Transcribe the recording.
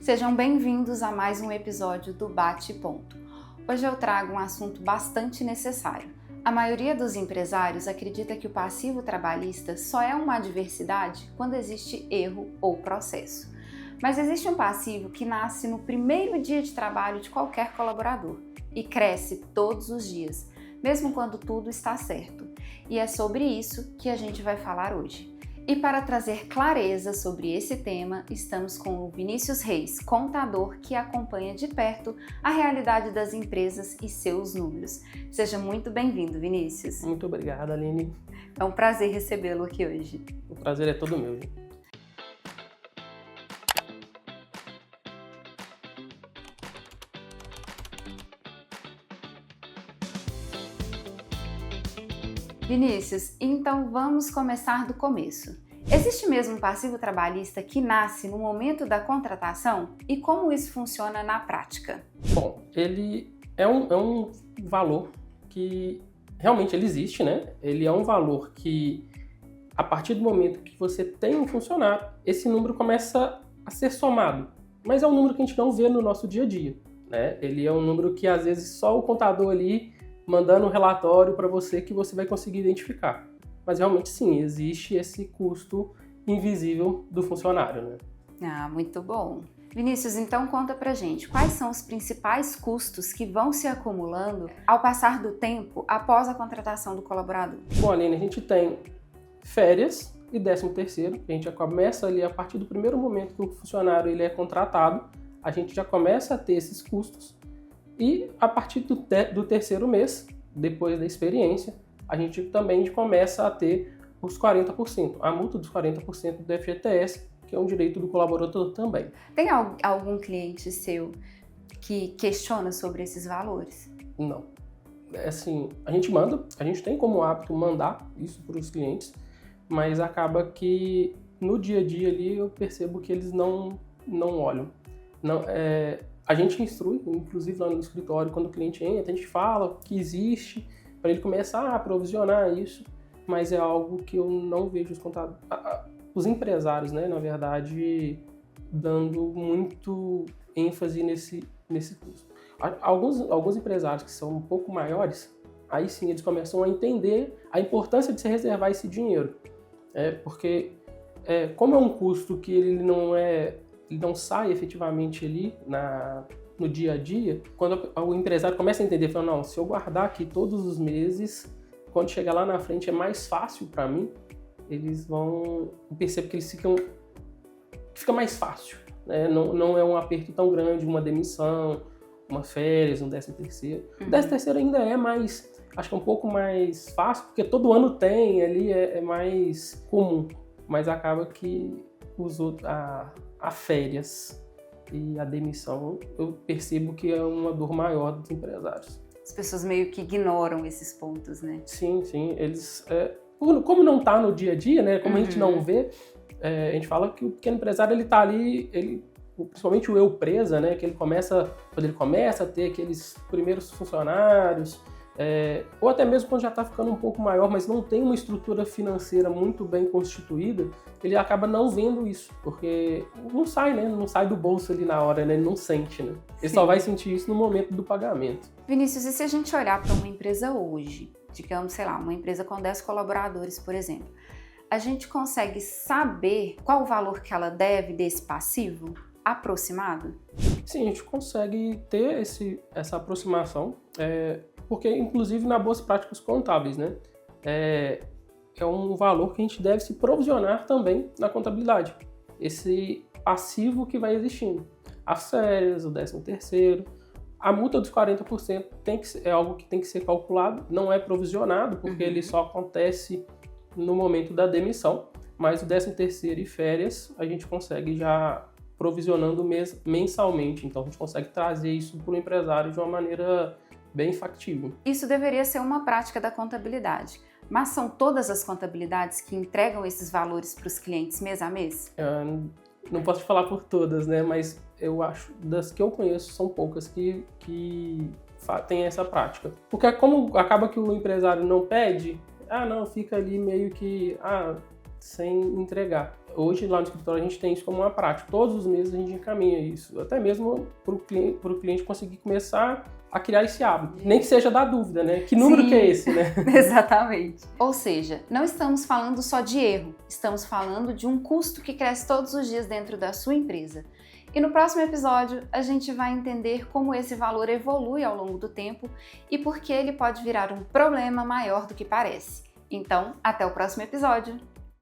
Sejam bem-vindos a mais um episódio do Bate e Ponto. Hoje eu trago um assunto bastante necessário. A maioria dos empresários acredita que o passivo trabalhista só é uma adversidade quando existe erro ou processo. Mas existe um passivo que nasce no primeiro dia de trabalho de qualquer colaborador e cresce todos os dias, mesmo quando tudo está certo. E é sobre isso que a gente vai falar hoje. E para trazer clareza sobre esse tema, estamos com o Vinícius Reis, contador que acompanha de perto a realidade das empresas e seus números. Seja muito bem-vindo, Vinícius. Muito obrigado, Aline. É um prazer recebê-lo aqui hoje. O prazer é todo meu. Vinícius, então vamos começar do começo. Existe mesmo um passivo trabalhista que nasce no momento da contratação? E como isso funciona na prática? Bom, ele é um valor que realmente ele existe, né? Ele é um valor que, a partir do momento que você tem um funcionário, esse número começa a ser somado. Mas é um número que a gente não vê no nosso dia a dia, né? Ele é um número que, às vezes, só o contador ali mandando um relatório para você que você vai conseguir identificar. Mas realmente sim, existe esse custo invisível do funcionário, né? Ah, muito bom. Vinícius, então conta pra gente, quais são os principais custos que vão se acumulando ao passar do tempo após a contratação do colaborador? Bom, Aline, a gente tem férias e 13º. A gente já começa ali a partir do primeiro momento que o funcionário ele é contratado, a gente já começa a ter esses custos. E a partir do terceiro mês, depois da experiência, a gente também começa a ter os 40%, a multa dos 40% do FGTS, que é um direito do colaborador também. Tem algum cliente seu que questiona sobre esses valores? Não. É assim, a gente tem como hábito mandar isso para os clientes, mas acaba que no dia a dia ali eu percebo que eles não olham. A gente instrui, inclusive lá no escritório, quando o cliente entra, a gente fala que existe, para ele começar a provisionar isso, mas é algo que eu não vejo os empresários, né, na verdade, dando muito ênfase nesse custo. Alguns empresários que são um pouco maiores, aí sim eles começam a entender a importância de se reservar esse dinheiro, porque como é um custo que ele não sai efetivamente ali no dia a dia, quando o empresário começa a entender, fala, não, se eu guardar aqui todos os meses, quando chegar lá na frente é mais fácil para mim, eles vão perceber que fica mais fácil, né? Não é um aperto tão grande, uma demissão, uma férias, um 13º. O 13º ainda é mais, acho que é um pouco mais fácil, porque todo ano tem ali, é mais comum, mas acaba que a férias e a demissão, eu percebo que é uma dor maior dos empresários. As pessoas meio que ignoram esses pontos, né? Sim, eles... como não está no dia a dia, né? Como a gente não vê, a gente fala que o pequeno empresário, ele está ali, principalmente o eu presa, né? Que quando ele começa a ter aqueles primeiros funcionários, ou até mesmo quando já está ficando um pouco maior, mas não tem uma estrutura financeira muito bem constituída, ele acaba não vendo isso, porque não sai, né? Não sai do bolso ali na hora, né? Ele não sente, né? Ele só vai sentir isso no momento do pagamento. Vinícius, e se a gente olhar para uma empresa hoje, digamos, sei lá, uma empresa com 10 colaboradores, por exemplo, a gente consegue saber qual o valor que ela deve desse passivo aproximado? Sim, a gente consegue ter essa aproximação, porque inclusive nas boas práticas contábeis, né? É um valor que a gente deve se provisionar também na contabilidade. Esse passivo que vai existindo. As férias, o 13º, a multa dos 40% é algo que tem que ser calculado, não é provisionado, porque ele só acontece no momento da demissão, mas o 13º e férias a gente consegue já provisionando mensalmente, então a gente consegue trazer isso para o empresário de uma maneira bem factível. Isso deveria ser uma prática da contabilidade, mas são todas as contabilidades que entregam esses valores para os clientes mês a mês? Não posso te falar por todas, né? Mas eu acho, das que eu conheço, são poucas que têm essa prática. Porque como acaba que o empresário não pede, não, fica ali meio que, sem entregar. Hoje, lá no escritório, a gente tem isso como uma prática. Todos os meses a gente encaminha isso, até mesmo para o cliente conseguir começar a criar esse hábito. Nem que seja da dúvida, né? Que número Sim, que é esse, né? Exatamente. Ou seja, não estamos falando só de erro, estamos falando de um custo que cresce todos os dias dentro da sua empresa. E no próximo episódio, a gente vai entender como esse valor evolui ao longo do tempo e por que ele pode virar um problema maior do que parece. Então, até o próximo episódio!